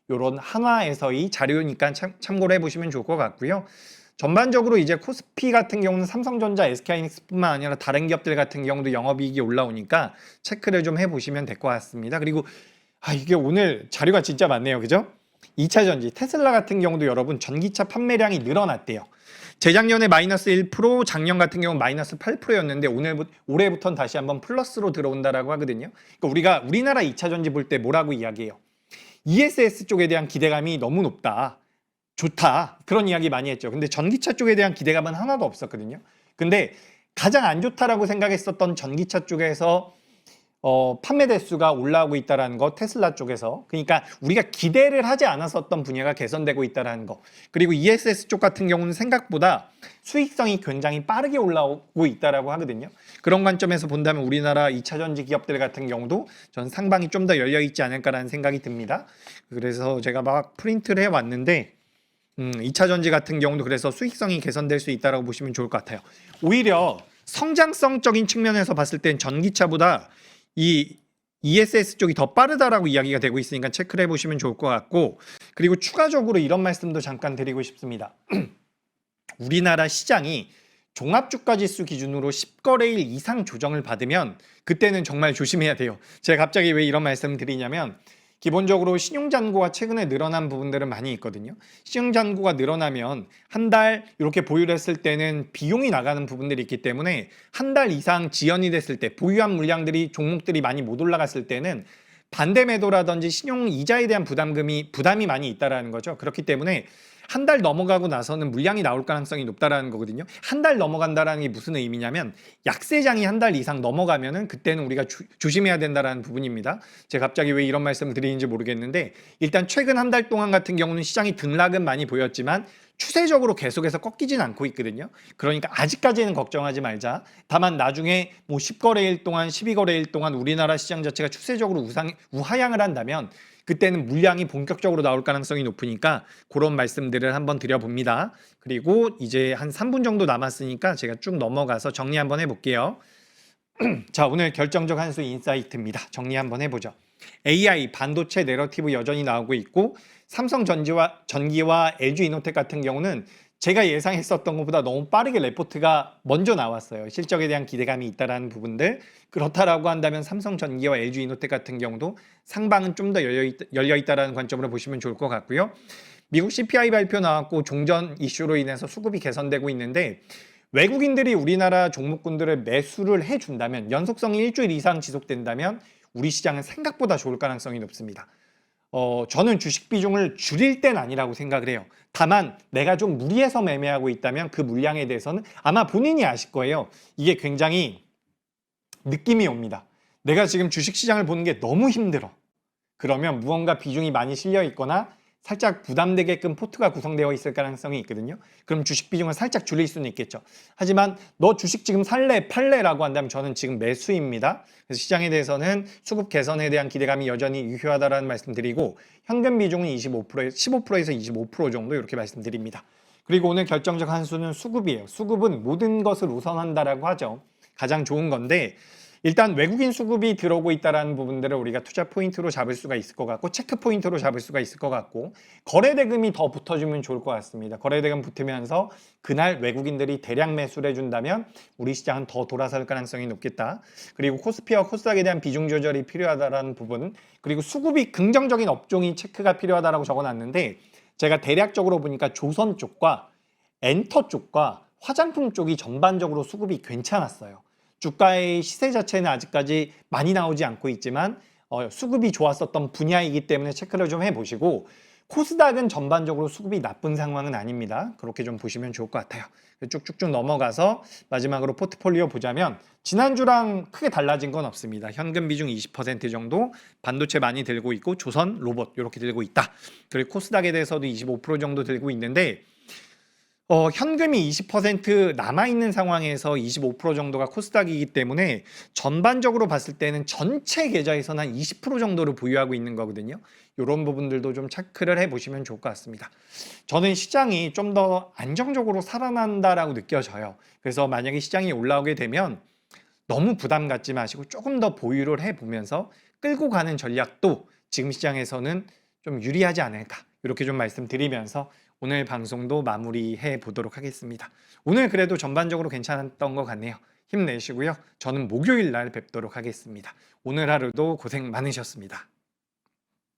이런 한화에서의 자료니까 참고를 해보시면 좋을 것 같고요. 전반적으로 이제 코스피 같은 경우는 삼성전자, SK하이닉스뿐만 아니라 다른 기업들 같은 경우도 영업이익이 올라오니까 체크를 좀 해보시면 될 것 같습니다. 그리고 이게 오늘 자료가 진짜 많네요. 그죠? 2차전지, 테슬라 같은 경우도 여러분 전기차 판매량이 늘어났대요. 재작년에 마이너스 1%, 작년 같은 경우 마이너스 8%였는데 올해부터는 다시 한번 플러스로 들어온다라고 하거든요. 그러니까 우리나라 2차전지 볼 때 뭐라고 이야기해요? ESS 쪽에 대한 기대감이 너무 높다. 좋다. 그런 이야기 많이 했죠. 근데 전기차 쪽에 대한 기대감은 하나도 없었거든요. 근데 가장 안 좋다라고 생각했었던 전기차 쪽에서 판매 대수가 올라오고 있다는 거, 테슬라 쪽에서. 그러니까 우리가 기대를 하지 않았었던 분야가 개선되고 있다는 거. 그리고 ESS 쪽 같은 경우는 생각보다 수익성이 굉장히 빠르게 올라오고 있다라고 하거든요. 그런 관점에서 본다면 우리나라 2차 전지 기업들 같은 경우도 전 상방이 좀 더 열려 있지 않을까라는 생각이 듭니다. 그래서 제가 막 프린트를 해왔는데 2차 전지 같은 경우도 그래서 수익성이 개선될 수 있다고 보시면 좋을 것 같아요. 오히려 성장성적인 측면에서 봤을 땐 전기차보다 이 ESS 쪽이 더 빠르다라고 이야기가 되고 있으니까 체크를 해보시면 좋을 것 같고, 그리고 추가적으로 이런 말씀도 잠깐 드리고 싶습니다. 우리나라 시장이 종합주가지수 기준으로 10거래일 이상 조정을 받으면 그때는 정말 조심해야 돼요. 제가 갑자기 왜 이런 말씀을 드리냐면 기본적으로 신용잔고가 최근에 늘어난 부분들은 많이 있거든요. 신용잔고가 늘어나면 한 달 이렇게 보유를 했을 때는 비용이 나가는 부분들이 있기 때문에 한 달 이상 지연이 됐을 때 보유한 물량들이 종목들이 많이 못 올라갔을 때는 반대 매도라든지 신용 이자에 대한 부담이 많이 있다라는 거죠. 그렇기 때문에 한 달 넘어가고 나서는 물량이 나올 가능성이 높다라는 거거든요. 한 달 넘어간다라는 게 무슨 의미냐면 약세장이 한 달 이상 넘어가면은 그때는 우리가 조심해야 된다라는 부분입니다. 제가 갑자기 왜 이런 말씀을 드리는지 모르겠는데 일단 최근 한 달 동안 같은 경우는 시장이 등락은 많이 보였지만 추세적으로 계속해서 꺾이진 않고 있거든요. 그러니까 아직까지는 걱정하지 말자. 다만 나중에 뭐 10거래일 동안 12거래일 동안 우리나라 시장 자체가 추세적으로 우하향을 한다면 그때는 물량이 본격적으로 나올 가능성이 높으니까 그런 말씀들을 한번 드려봅니다. 그리고 이제 한 3분 정도 남았으니까 제가 쭉 넘어가서 정리 한번 해볼게요. 자, 오늘 결정적 한수 인사이트입니다. 정리 한번 해보죠. AI 반도체 내러티브 여전히 나오고 있고 삼성전기와 LG이노텍 같은 경우는 제가 예상했었던 것보다 너무 빠르게 레포트가 먼저 나왔어요. 실적에 대한 기대감이 있다라는 부분들. 그렇다라고 한다면 삼성전기와 LG이노텍 같은 경우도 상방은 좀 더 열려 있다라는 관점으로 보시면 좋을 것 같고요. 미국 CPI 발표 나왔고 종전 이슈로 인해서 수급이 개선되고 있는데 외국인들이 우리나라 종목군들을 매수를 해준다면 연속성이 일주일 이상 지속된다면 우리 시장은 생각보다 좋을 가능성이 높습니다. 저는 주식 비중을 줄일 땐 아니라고 생각을 해요. 다만 내가 좀 무리해서 매매하고 있다면 그 물량에 대해서는 아마 본인이 아실 거예요. 이게 굉장히 느낌이 옵니다. 내가 지금 주식 시장을 보는 게 너무 힘들어. 그러면 무언가 비중이 많이 실려 있거나 살짝 부담되게끔 포트가 구성되어 있을 가능성이 있거든요. 그럼 주식 비중을 살짝 줄일 수는 있겠죠. 하지만 너 주식 지금 살래 팔래라고 한다면 저는 지금 매수입니다. 그래서 시장에 대해서는 수급 개선에 대한 기대감이 여전히 유효하다라는 말씀드리고 현금 비중은 15%에서 25% 정도 이렇게 말씀드립니다. 그리고 오늘 결정적 한수는 수급이에요. 수급은 모든 것을 우선한다라고 하죠. 가장 좋은 건데 일단 외국인 수급이 들어오고 있다는 부분들을 우리가 투자 포인트로 잡을 수가 있을 것 같고 체크 포인트로 잡을 수가 있을 것 같고 거래대금이 더 붙어주면 좋을 것 같습니다. 거래대금 붙으면서 그날 외국인들이 대량 매수를 해준다면 우리 시장은 더 돌아설 가능성이 높겠다. 그리고 코스피와 코스닥에 대한 비중 조절이 필요하다는 부분 그리고 수급이 긍정적인 업종이 체크가 필요하다라고 적어놨는데 제가 대략적으로 보니까 조선 쪽과 엔터 쪽과 화장품 쪽이 전반적으로 수급이 괜찮았어요. 주가의 시세 자체는 아직까지 많이 나오지 않고 있지만 수급이 좋았었던 분야이기 때문에 체크를 좀 해보시고 코스닥은 전반적으로 수급이 나쁜 상황은 아닙니다. 그렇게 좀 보시면 좋을 것 같아요. 쭉쭉쭉 넘어가서 마지막으로 포트폴리오 보자면 지난주랑 크게 달라진 건 없습니다. 현금 비중 20% 정도, 반도체 많이 들고 있고 조선, 로봇 이렇게 들고 있다. 그리고 코스닥에 대해서도 25% 정도 들고 있는데 현금이 20% 남아있는 상황에서 25% 정도가 코스닥이기 때문에 전반적으로 봤을 때는 전체 계좌에서는 한 20% 정도를 보유하고 있는 거거든요. 이런 부분들도 좀 체크를 해보시면 좋을 것 같습니다. 저는 시장이 좀 더 안정적으로 살아난다라고 느껴져요. 그래서 만약에 시장이 올라오게 되면 너무 부담 갖지 마시고 조금 더 보유를 해보면서 끌고 가는 전략도 지금 시장에서는 좀 유리하지 않을까 이렇게 좀 말씀드리면서 오늘 방송도 마무리해 보도록 하겠습니다. 오늘 그래도 전반적으로 괜찮았던 것 같네요. 힘내시고요. 저는 목요일 날 뵙도록 하겠습니다. 오늘 하루도 고생 많으셨습니다.